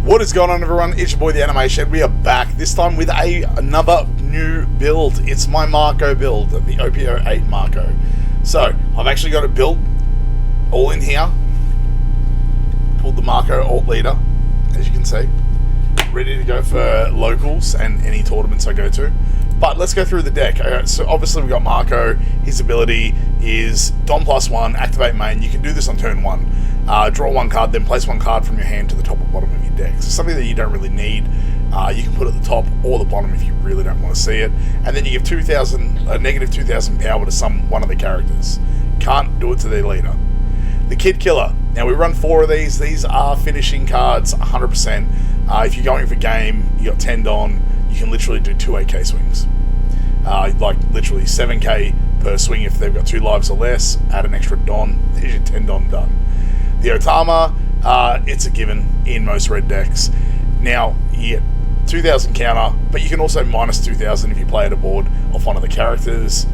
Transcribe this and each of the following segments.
What is going on, everyone? It's your boy, the Anime Shed. We are back, this time with another new build. It's my Marco build, the OP08 Marco. So, I've actually got it built, all in here. Pulled the Marco alt leader, as you can see. Ready to go for locals and any tournaments I go to. But let's go through the deck. So obviously we've got Marco. His ability is Don +1, activate main. You can do this on turn 1. Draw one card, then place one card from your hand to the top or bottom of your deck. So something that you don't really need. You can put it at the top or the bottom if you really don't want to see it. And then you give negative 2,000 power to one of the characters. Can't do it to their leader. The Kid Killer. Now we run 4 of these. These are finishing cards, 100%. If you're going for game, you got 10 Don. You can literally do 2 8k swings. Like literally 7k per swing if they've got 2 lives or less. Add an extra Don. There's your 10 Don done. The Otama, it's a given in most red decks. Now, you get 2,000 counter, but you can also minus 2,000 if you play at a board off one of the characters.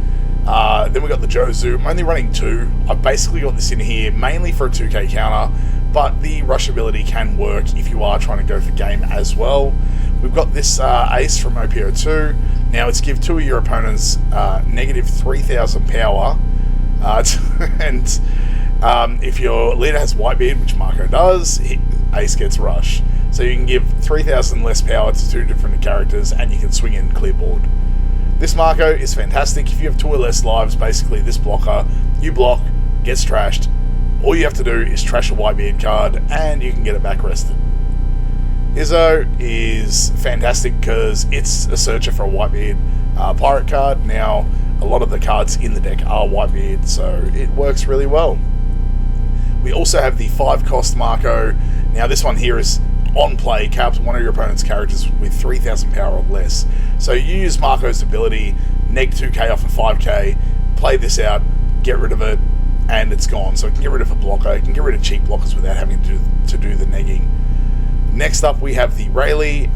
Then we got the Jozu. I'm only running 2. I've basically got this in here mainly for a 2k counter, but the rush ability can work if you are trying to go for game as well. We've got this Ace from OP08. Now it's give 2 of your opponents negative 3,000 power, and if your leader has Whitebeard, which Marco does, Ace gets rush. So you can give 3,000 less power to 2 different characters, and you can swing in clear board. This Marco is fantastic. If you have 2 or less lives, basically this blocker, you block, gets trashed. All you have to do is trash a Whitebeard card, and you can get it back rested. Izzo is fantastic because it's a searcher for a Whitebeard pirate card. Now, a lot of the cards in the deck are Whitebeard, so it works really well. We also have the 5-cost Marco. Now, this one here is on play, caps one of your opponent's characters with 3,000 power or less. So you use Marco's ability, neg 2k off of 5k, play this out, get rid of it, and it's gone. So it can get rid of a blocker, it can get rid of cheap blockers without having to do the negging. Next up, we have the Rayleigh,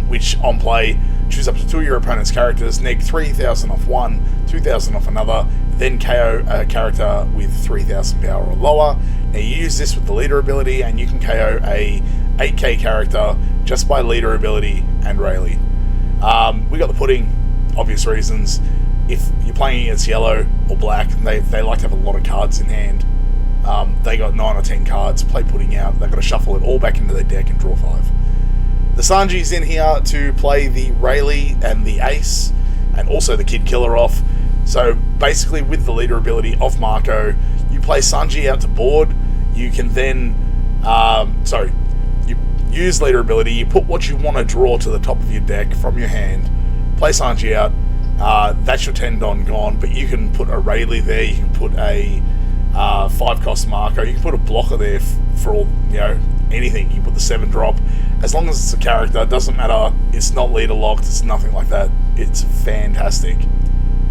which on play, choose up to 2 of your opponent's characters, neg 3,000 off one, 2,000 off another, then KO a character with 3,000 power or lower. Now you use this with the leader ability, and you can KO a 8k character just by leader ability and Rayleigh. We got the Pudding, obvious reasons. If you're playing against yellow or black, they like to have a lot of cards in hand. They got 9 or 10 cards, play Pudding out, they've got to shuffle it all back into their deck and draw 5. The Sanji's in here to play the Rayleigh and the Ace, and also the Kid Killer off. So basically with the leader ability of Marco, you play Sanji out to board, you can then, you use leader ability, you put what you want to draw to the top of your deck from your hand, play Sanji out, that's your 10 Don gone, but you can put a Rayleigh there, you can put a 5-cost Marco, you can put a blocker there for all, anything. You can put the 7-drop, as long as it's a character, it doesn't matter, it's not leader locked, it's nothing like that, it's fantastic.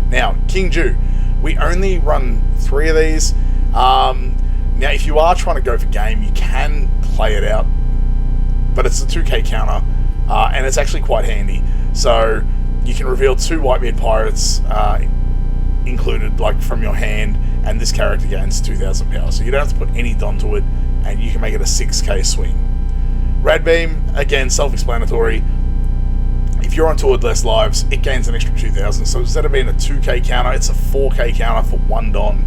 Now, King Ju, we only run 3 of these. Now if you are trying to go for game, you can play it out, but it's a 2k counter, and it's actually quite handy. So you can reveal 2 Whitebeard pirates included, like from your hand, and this character gains 2,000 power. So you don't have to put any Don to it, and you can make it a 6k swing. Rad Beam, again, self-explanatory. If you're on 2 or less lives, it gains an extra 2,000. So instead of being a 2k counter, it's a 4k counter for 1 Don.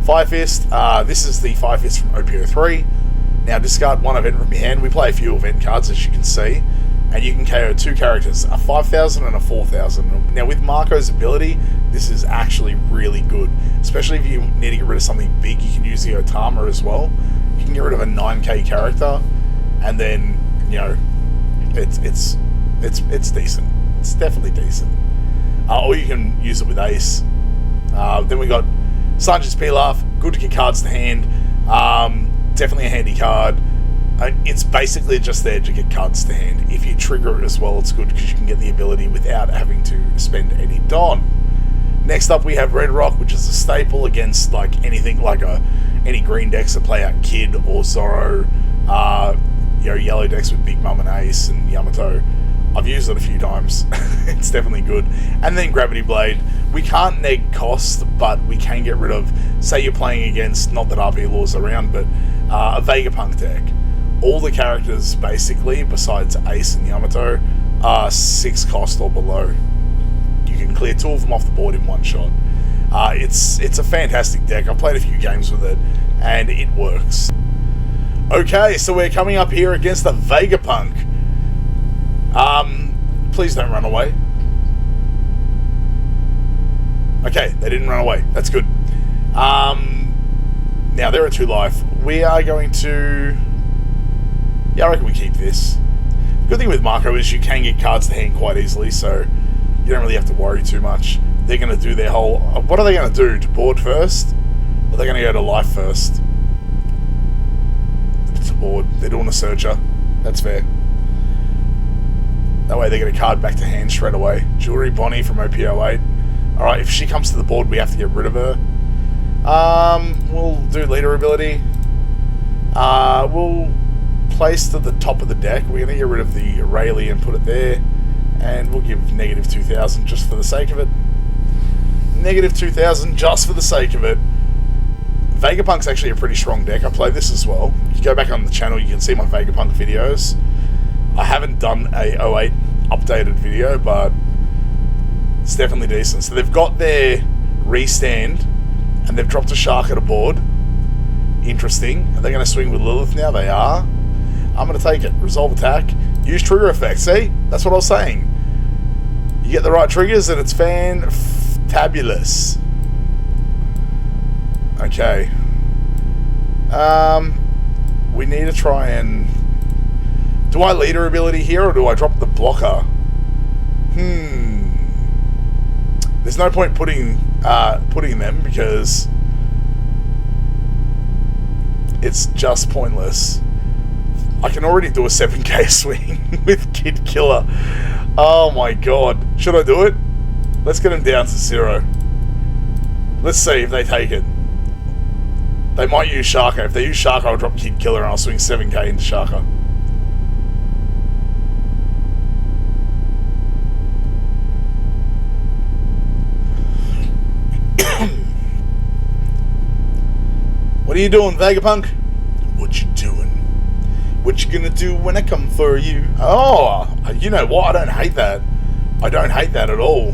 Fire Fist, this is the Fire Fist from OP08. Now discard 1 event from your hand. We play a few event cards, as you can see, and you can KO 2 characters, a 5,000 and a 4,000. Now with Marco's ability, this is actually really good, especially if you need to get rid of something big. You can use the Otama as well. You can get rid of a 9k character, and then it's decent. It's definitely decent. Or you can use it with Ace. Then we got Sanji's Pilaf, good to get cards to hand. Definitely a handy card. It's basically just there to get cards to hand. If you trigger it as well, it's good because you can get the ability without having to spend any Don. Next up, we have Red Rock, which is a staple against like anything like any green decks that play out Kid or Zoro. Yellow decks with Big Mom and Ace and Yamato. I've used it a few times. It's definitely good. And then Gravity Blade. We can't neg cost, but we can get rid of, say you're playing against, not that RP Law's around, but a Vega Punk deck. all the characters, basically, besides Ace and Yamato, are 6 cost or below. You can clear 2 of them off the board in one shot. It's a fantastic deck. I've played a few games with it, and it works. Okay, so we're coming up here against the Vegapunk. Please don't run away. Okay, they didn't run away. That's good. Now, they're at 2 life. We are going to... Yeah, I reckon we keep this. The good thing with Marco is you can get cards to hand quite easily, so you don't really have to worry too much. They're going to do their whole... What are they going to do? To board first? Or are they going to go to life first? To board. They're doing a searcher. That's fair. That way they get a card back to hand straight away. Jewelry Bonnie from OP08. Alright, if she comes to the board, we have to get rid of her. We'll do leader ability. We'll place to the top of the deck. We're going to get rid of the Rayleigh and put it there. And we'll give negative 2,000 just for the sake of it. Negative 2,000 just for the sake of it. Vegapunk's actually a pretty strong deck. I played this as well. If you go back on the channel, you can see my Vegapunk videos. I haven't done a 08 updated video, but it's definitely decent. So they've got their restand, and they've dropped a shark at a board. Interesting. Are they going to swing with Lilith now? They are. I'm going to take it. Resolve attack. Use trigger effect. See? That's what I was saying. You get the right triggers, and it's fantabulous. Okay. We need to try and... Do I leader ability here, or do I drop the blocker? There's no point putting them, because it's just pointless. I can already do a 7k swing with Kid Killer. Oh my god. Should I do it? Let's get him down to 0. Let's see if they take it. They might use Sharko. If they use Sharko, I'll drop Kid Killer and I'll swing 7k into Sharko. What are you doing, Vegapunk? What you doing? What you gonna do when I come for you? Oh, you know what? I don't hate that. I don't hate that at all.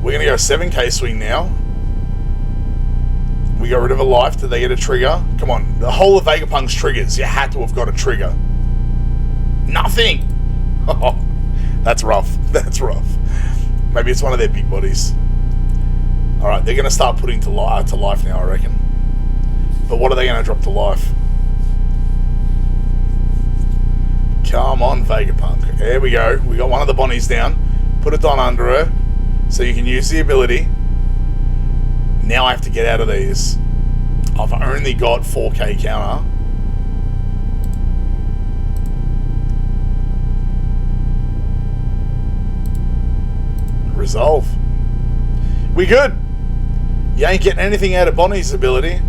We're gonna go 7k swing now. We got rid of a life. Did they get a trigger? Come on. The whole of Vegapunk's triggers, you had to have got a trigger. Nothing! Oh, that's rough. That's rough. Maybe it's one of their big bodies. Alright, they're gonna start putting to life now, I reckon. But what are they gonna drop to life? Come on, Vegapunk. There we go. We got one of the Bonnies down. Put a Don under her, so you can use the ability. Now I have to get out of these. I've only got 4k counter. Resolve. We good. You ain't getting anything out of Bonnie's ability.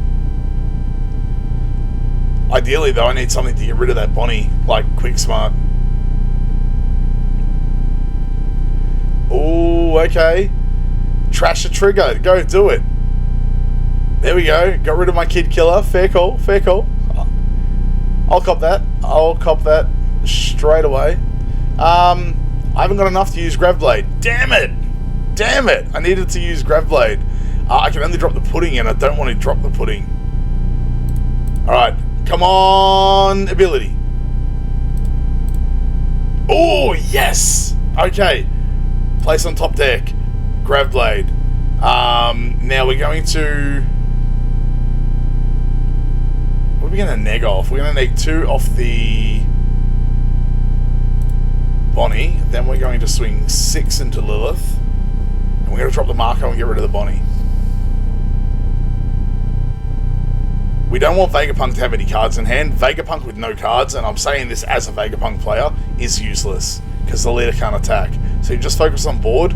Ideally, though, I need something to get rid of that Bonnie, like Quick Smart. Oh, okay. Trash a trigger. Go do it. There we go. Got rid of my Kid Killer. Fair call. Fair call. I'll cop that. I'll cop that straight away. I haven't got enough to use Gravblade. Damn it. Damn it. I needed to use Gravblade. I can only drop the pudding, and I don't want to drop the pudding. Alright. Come on, ability. Oh, yes. Okay. Place on top deck. Gravblade. Now we're going to... What are we going to neg off? We're going to neg 2 off the Bonnie. Then we're going to swing 6 into Lilith. And we're going to drop the Marco and get rid of the Bonnie. We don't want Vegapunk to have any cards in hand. Vegapunk with no cards, and I'm saying this as a Vegapunk player, is useless, because the leader can't attack. So you just focus on board,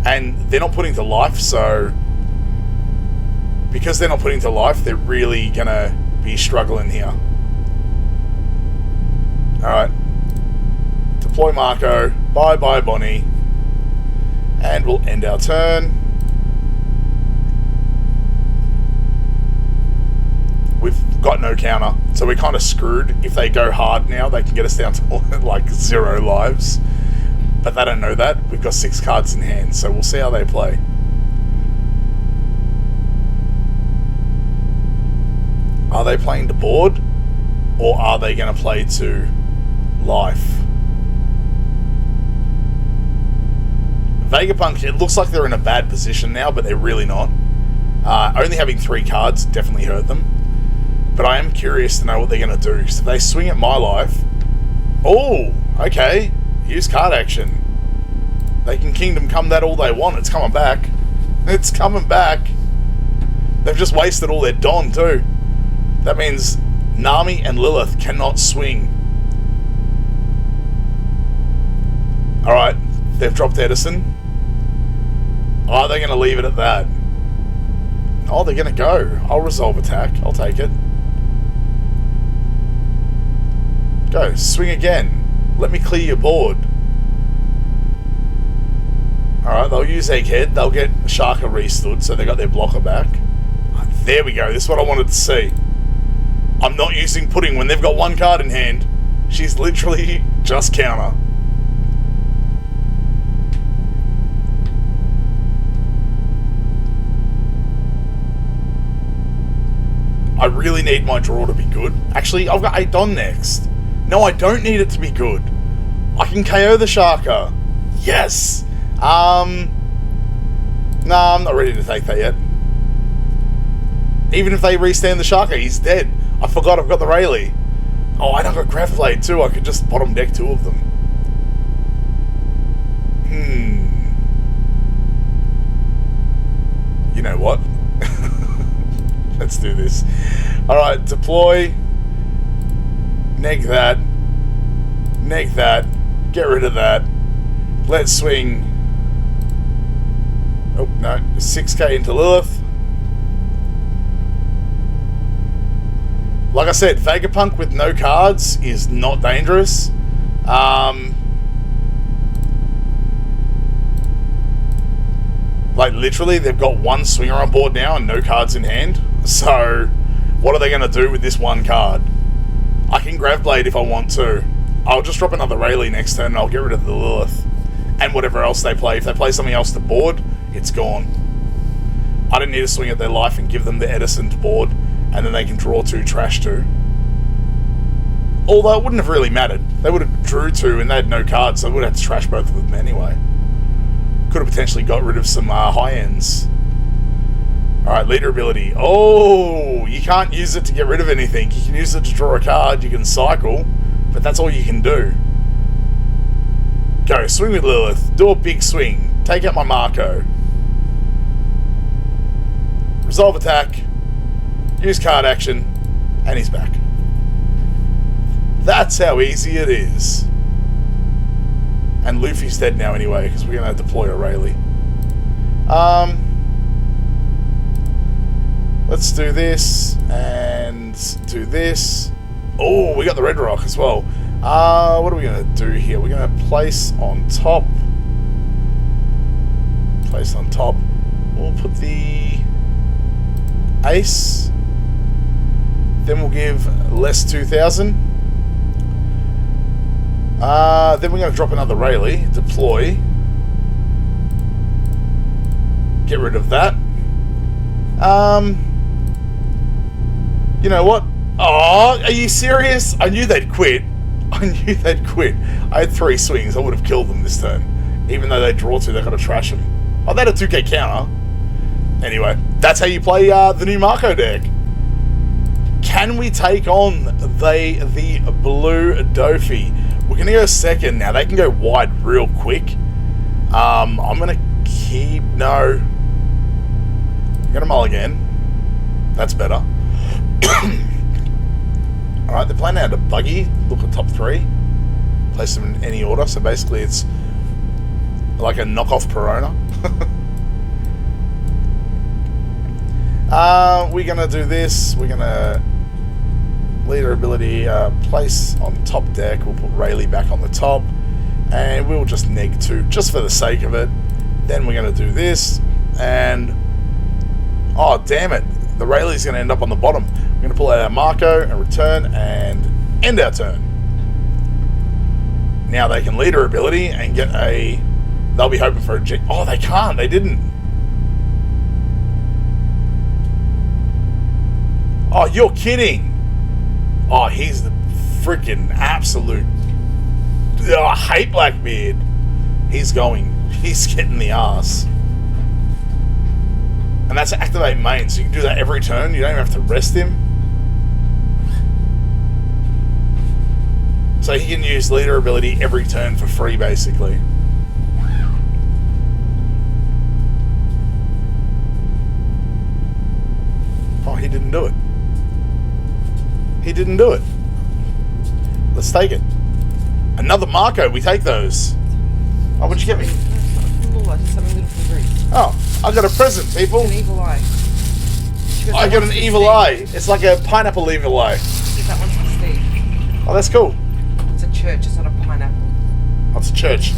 and they're not putting to life, so... Because they're not putting to life, they're really going to be struggling here. Alright. Deploy Marco. Bye-bye, Bonnie. And we'll end our turn. We've got no counter, so we're kind of screwed. If they go hard now, they can get us down to like 0 lives, but they don't know that. We've got 6 cards in hand, so we'll see how they play. Are they playing to board, or are they going to play to life? Vegapunk, it looks like they're in a bad position now, but they're really not. Only having 3 cards definitely hurt them. But I am curious to know what they're going to do. Because if they swing at my life... Oh, okay. Use card action. They can Kingdom Come that all they want. It's coming back. It's coming back. They've just wasted all their Don too. That means Nami and Lilith cannot swing. Alright, they've dropped Edison. Are they going to leave it at that? Oh, they're going to go. I'll resolve attack. I'll take it. Go. Swing again. Let me clear your board. Alright, they'll use Egghead. They'll get Shaka restood, so they got their blocker back. There we go. This is what I wanted to see. I'm not using Pudding when they've got 1 card in hand. She's literally just counter. I really need my draw to be good. Actually, I've got 8 Don next. No, I don't need it to be good. I can KO the Shaka. Yes! No, I'm not ready to take that yet. Even if they restand the Shaka, he's dead. I forgot I've got the Rayleigh. Oh, and I've got Grav Blade too. I could just bottom deck 2 of them. You know what? Let's do this. Alright, deploy. Neg that. Neg that. Get rid of that. Let's swing. Oh, no. 6k into Lilith. Like I said, Vegapunk with no cards is not dangerous. Like, literally, they've got 1 swinger on board now and no cards in hand. So, what are they going to do with this 1 card? I can Grav Blade if I want to. I'll just drop another Rayleigh next turn and I'll get rid of the Lilith. And whatever else they play. If they play something else to board, it's gone. I don't need to swing at their life and give them the Edison to board. And then they can draw 2, trash 2. Although it wouldn't have really mattered. They would have drew 2 and they had no cards, so they would have had to trash both of them anyway. Could have potentially got rid of some high ends. Alright, leader ability. Oh, you can't use it to get rid of anything. You can use it to draw a card, you can cycle, but that's all you can do. Go, swing with Lilith. Do a big swing. Take out my Marco. Resolve attack. Use card action. And he's back. That's how easy it is. And Luffy's dead now anyway, because we're going to deploy a Rayleigh. Let's do this, and do this. Oh, we got the Red Rock as well. What are we going to do here? We're going to place on top. Place on top. We'll put the Ace. Then we'll give less 2,000. Then we're going to drop another Rayleigh. Deploy. Get rid of that. You know what? Oh, are you serious? I knew they'd quit. I knew they'd quit. I had 3 swings. I would have killed them this turn. Even though they draw 2, they've got to trash them. Oh, they had a 2k counter. Anyway, that's how you play the new Marco deck. Can we take on the blue Dofi? We're going to go second now. They can go wide real quick. I'm going to keep... No. I'm going to mulligan. That's better. Alright, they're playing out a buggy. Look at top 3. Place them in any order. So basically it's like a knockoff Perona. We're going to do this. We're going to... Leader ability, place on top deck. We'll put Rayleigh back on the top. And we'll just neg 2, just for the sake of it. Then we're going to do this. And... Oh, damn it. The Rayleigh's going to end up on the bottom. We're going to pull out our Marco and return and end our turn. Now they can lead her ability and get a... They'll be hoping for a G... Oh, they can't. They didn't. Oh, you're kidding. Oh, he's the freaking absolute... Oh, I hate Blackbeard. He's getting the ass. And that's activate main, so you can do that every turn. You don't even have to rest him. So he can use leader ability every turn for free, basically. Oh, he didn't do it. He didn't do it. Let's take it. Another Marco, we take those. Oh, what'd you get me? Oh, I got a present, people. An evil eye. I got an evil eye. It's like a pineapple evil eye. Give that one to Steve. Oh, that's cool. It's a church, it's not a pineapple. Oh, it's a church.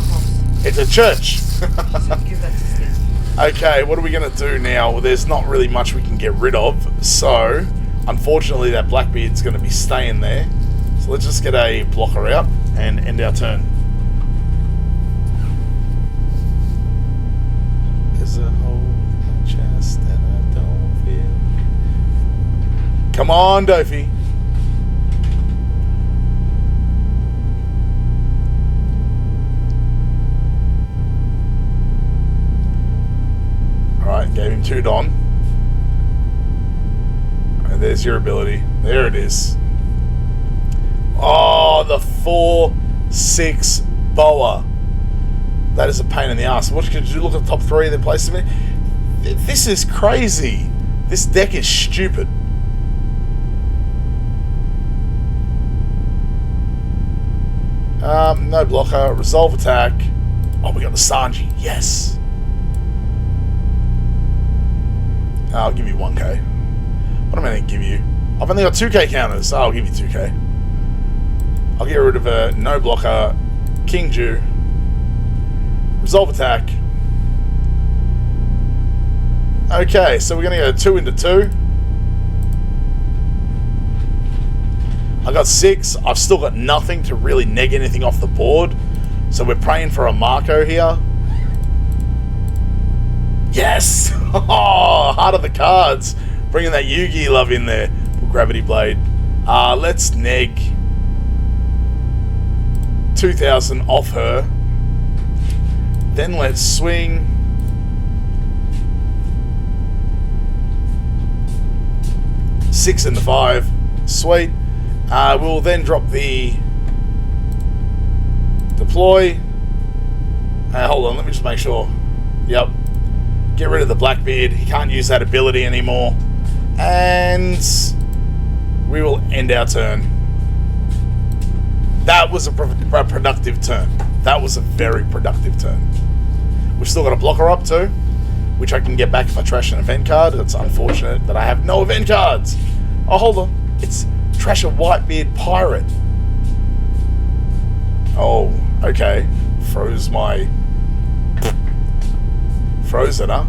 It's a church. So give that to Steve. Okay, what are we going to do now? Well, there's not really much we can get rid of. So, unfortunately, that Blackbeard's going to be staying there. So let's just get a blocker out and end our turn. There's a hole in my chest and I don't feel... Come on, Dofi. Alright, gave him 2 Don. And there's your ability. There it is. Oh, the 4/6 boa. That is a pain in the ass. What could you look at the top 3 and then place them in? This is crazy. This deck is stupid. No blocker. Resolve attack. Oh, we got the Sanji. Yes. I'll give you 1k. What am I going to give you? I've only got 2k counters. So I'll give you 2k. I'll get rid of a no blocker. King Ju. Resolve attack. Okay, so we're going to go 2 into 2. I got 6. I've still got nothing to really neg anything off the board. So we're praying for a Marco here. Yes! Oh, heart of the cards. Bringing that Yugi love in there. Gravity Blade. Let's neg 2,000 off her. Then let's swing. Six and the 5. Sweet. We'll then drop the deploy. Hold on, let me just make sure. Yep. Get rid of the Blackbeard. He can't use that ability anymore. And we will end our turn. That was a productive turn. That was a very productive turn. We've still got a blocker up too, which I can get back if I trash an event card. It's unfortunate that I have no event cards. Oh, hold on. It's trash a Whitebeard Pirate. Oh, okay. Froze my... Frozen, huh?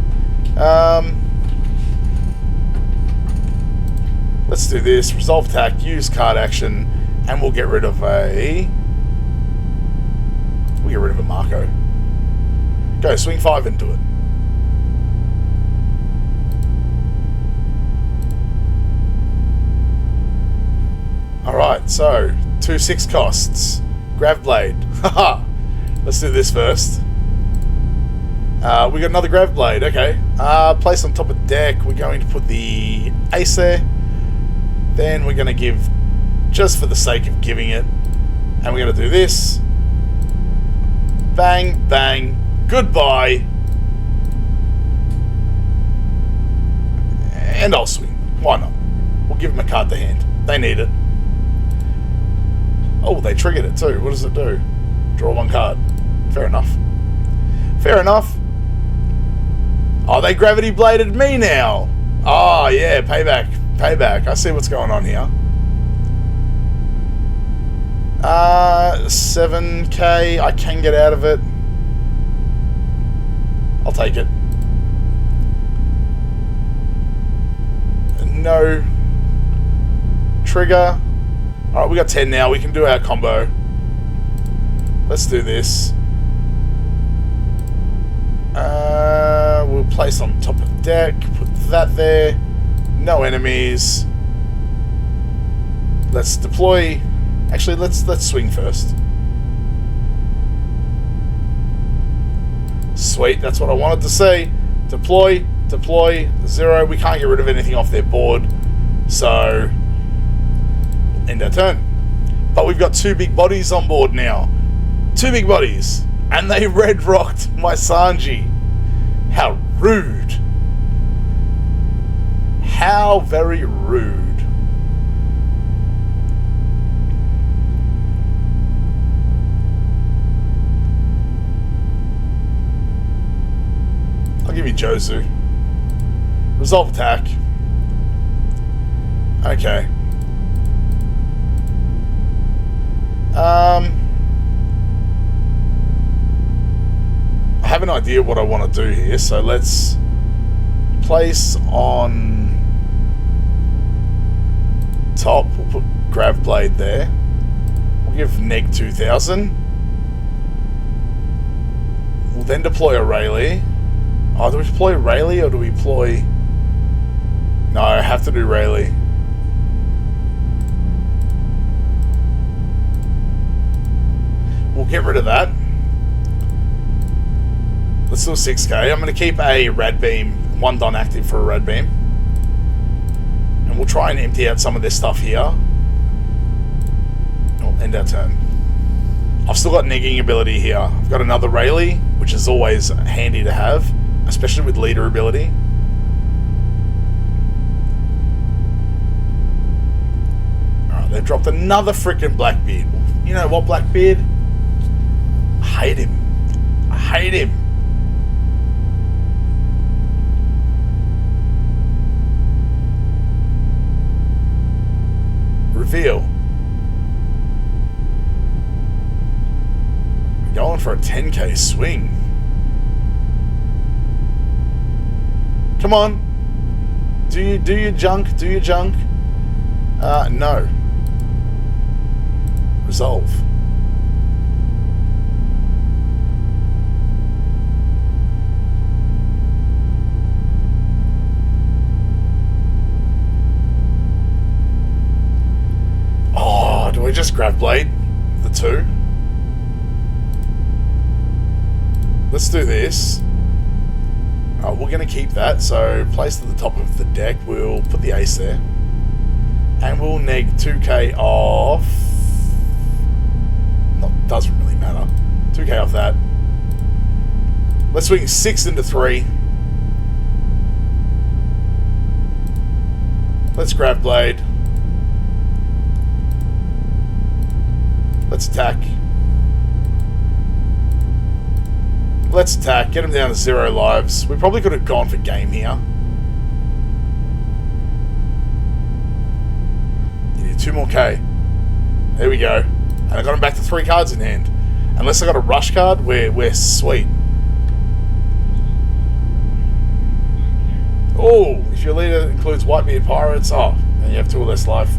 Let's do this. Resolve attack, use card action, and we'll get rid of a... We'll get rid of a Marco. Go, swing 5 into it. Alright, so 2 6 costs. Grav Blade. Haha. Let's do this first. We got another Grav Blade, okay. Place on top of the deck. We're going to put the ace there. Then we're going to give, just for the sake of giving it, and we're going to do this. Bang, bang, goodbye. And I'll swing. Why not? We'll give them a card to hand. They need it. Oh, they triggered it too. What does it do? Draw 1 card. Fair enough. Fair enough. Oh, they gravity bladed me now. Oh, yeah, payback. Payback. I see what's going on here. 7k. I can get out of it. I'll take it. trigger. Alright, we got 10 now. We can do our combo. Let's do this. We'll place on top of the deck. Put that there. No enemies. Let's deploy. Actually, let's swing first. Sweet, that's what I wanted to say. Deploy, deploy, 0. We can't get rid of anything off their board. So, we'll end our turn. But we've got 2 big bodies on board now. 2 big bodies. And they red rocked my Sanji. How rude. How very rude. I'll give you Josu. Resolve attack. Okay. I have an idea what I want to do here, so let's place on top. We'll put Grav Blade there. We'll give neg 2000. We'll then deploy a Rayleigh. Oh, do we deploy Rayleigh or do we deploy... No, I have to do Rayleigh. We'll get rid of that. Let's do a 6k. I'm going to keep a Rad Beam, 1 Don active for a Rad Beam. And we'll try and empty out some of this stuff here. And we'll end our turn. I've still got negging ability here. I've got another Rayleigh, which is always handy to have, especially with leader ability. Alright, they've dropped another freaking Blackbeard. You know what, Blackbeard? I hate him. I hate him. Reveal. We're going for a 10k swing. Come on. Do your junk. Do your junk. No. Resolve. Oh, do we just grab blade? The 2? Let's do this. Oh, we're going to keep that, so placed at the top of the deck, we'll put the ace there. And we'll neg 2k off... doesn't really matter. 2k off that. Let's swing 6 into 3. Let's grab blade. Let's attack. Let's attack. Get him down to 0 lives. We probably could have gone for game here. You need 2 more K. There we go. And I got him back to 3 cards in hand. Unless I got a rush card, we're sweet. Oh, if your leader includes Whitebeard Pirates, oh, and you have 2 or less life.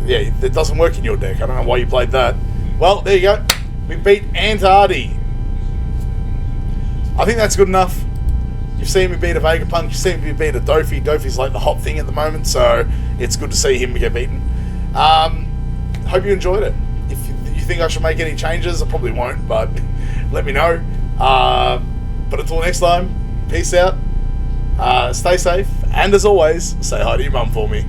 Yeah, it doesn't work in your deck. I don't know why you played that. Well, there you go. We beat Antardi. I think that's good enough. You've seen me beat a Vegapunk. You've seen me beat a Dofi. Dofi's like the hot thing at the moment, so it's good to see him get beaten. Hope you enjoyed it. If you think I should make any changes, I probably won't, but let me know. But until next time, peace out. Stay safe, and as always, say hi to your mum for me.